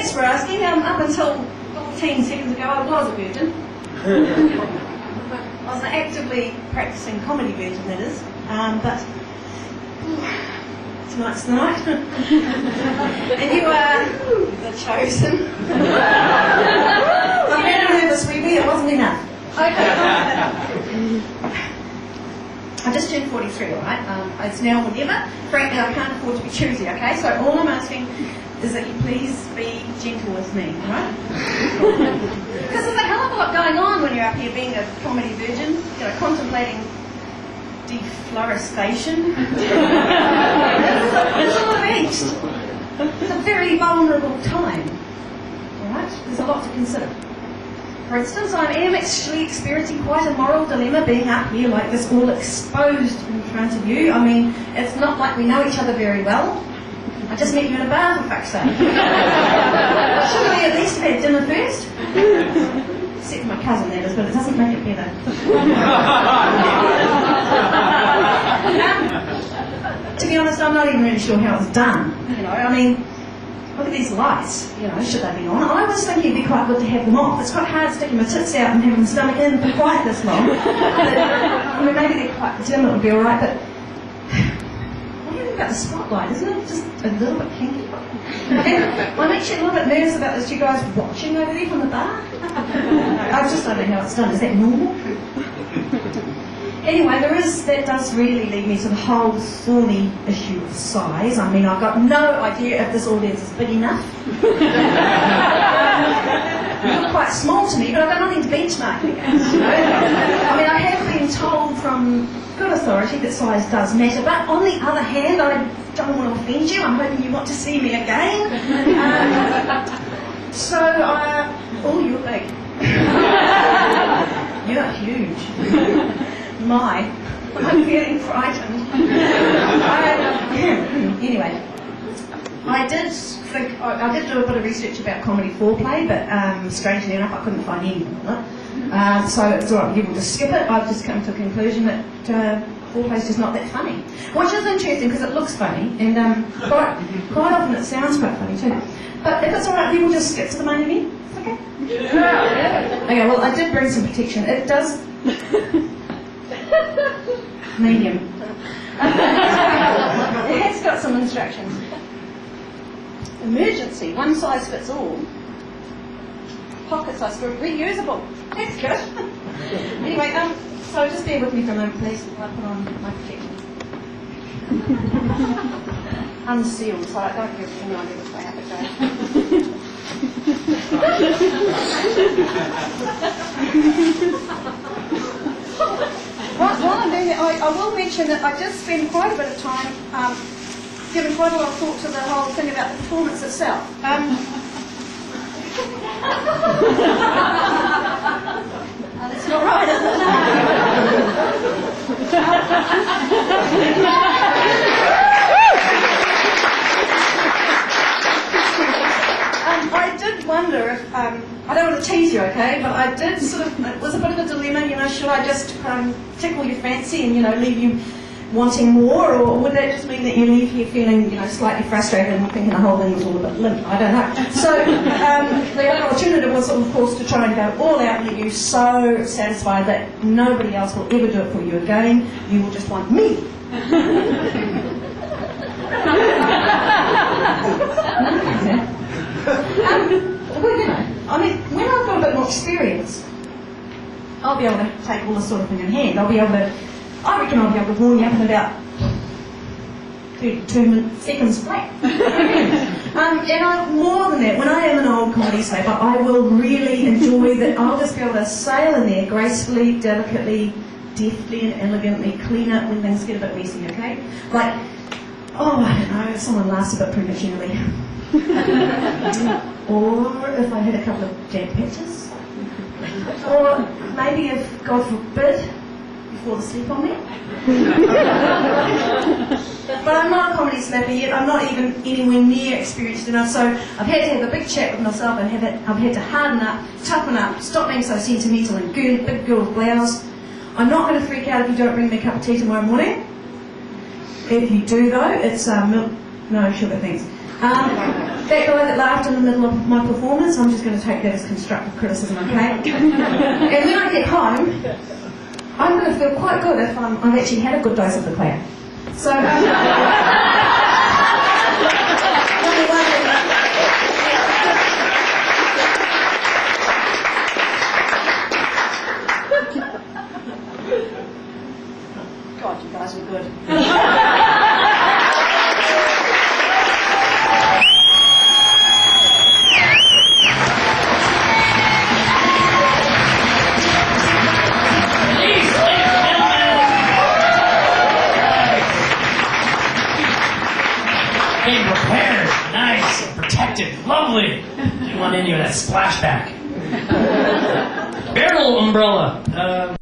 thanks for asking. Up until 14 seconds ago, I was a virgin. I was actively practicing comedy virgin, that is. But tonight's the night. And you are the chosen. I'm very nervous, really. It wasn't enough. Okay. I just turned 43, alright? It's now or never. Frankly, I can't afford to be choosy, okay? So all I'm asking is that you please be gentle with me, alright? Because there's a hell of a lot going on when you're up here being a comedy virgin, you know, contemplating deflorestation. It's all of angst. It's a very vulnerable time, alright? There's a lot to consider. For instance, I am actually experiencing quite a moral dilemma being up here like this, all exposed in front of you. I mean, it's not like we know each other very well. I just met you in a bar, for fuck's sake. Shouldn't we at least have had dinner first? Except for my cousin, that is, but it doesn't make it better. To be honest, I'm not even really sure how it was done. You know, I mean, look at these lights, you know, should they be on? I was thinking it'd be quite good to have them off. It's quite hard sticking my tits out and having my stomach in for quite this long. But, I mean, maybe they're quite dim, it would be alright, but what do you think about the spotlight? Isn't it just a little bit kinky? I'm actually a little bit nervous about this, you guys watching over there from the bar. I just don't know how it's done. Is that normal? Anyway, that does really lead me to the whole thorny issue of size. I mean, I've got no idea if this audience is big enough. You look quite small to me, but I've got nothing to benchmark against, you know? I mean, I have been told from good authority that size does matter, but on the other hand, I don't want to offend you. I'm hoping you want to see me again. Oh, you're big. You're huge. I'm feeling frightened. Anyway, I did do a bit of research about comedy foreplay, but strangely enough, I couldn't find anything on it. So it's all right, you can just skip it. I've just come to a conclusion that foreplay is just not that funny, which is interesting because it looks funny, and quite often it sounds quite funny too. But if it's all right, we will just skip to the main event. It's okay. Yeah. Okay. Well, I did bring some protection. It does. Medium. It has got some instructions. Emergency, one size fits all. Pocket size for reusable. That's good. Anyway, so just bear with me for a moment, please. I'll put on my protection. Unsealed, so I don't give any idea which way I have to go. While I'm doing it, I will mention that I just spend quite a bit of time giving quite a lot of thought to the whole thing about the performance itself. That's not right, is it? I did wonder if, I don't want to tease you, okay, but I did sort of, it was a bit of a dilemma, you know, should I just tickle your fancy and, you know, leave you wanting more, or would that just mean that you leave here feeling, you know, slightly frustrated and thinking the whole thing was all a bit limp? I don't know. So the other alternative was, of course, to try and go all out and leave you so satisfied that nobody else will ever do it for you again. You will just want me. Well, you know, I mean, when I've got a bit more experience, I'll be able to take all this sort of thing in hand. I reckon I'll be able to warm you up in about 32 seconds flat. And more than that, when I am an old comedy saver, I will really enjoy that. I'll just be able to sail in there gracefully, delicately, deftly and elegantly, clean up when things get a bit messy, okay? Like, I don't know, if someone laughs a bit prematurely. Or if I had a couple of dead patches. Or maybe if, God forbid, you fall asleep on me. But I'm not a comedy slapper yet. I'm not even anywhere near experienced enough, so I've had to have a big chat with myself and I've had to harden up, toughen up, stop being so sentimental and big girl blouse. I'm not going to freak out if you don't bring me a cup of tea tomorrow morning. If you do though, it's milk, no sugar, thanks. That guy that laughed in the middle of my performance, I'm just going to take that as constructive criticism, okay? And when I get home, I'm going to feel quite good if I've actually had a good dose of the clap. So, God, you guys were good. Being prepared, nice, and protected, lovely. You want any of that splashback. Barrel umbrella.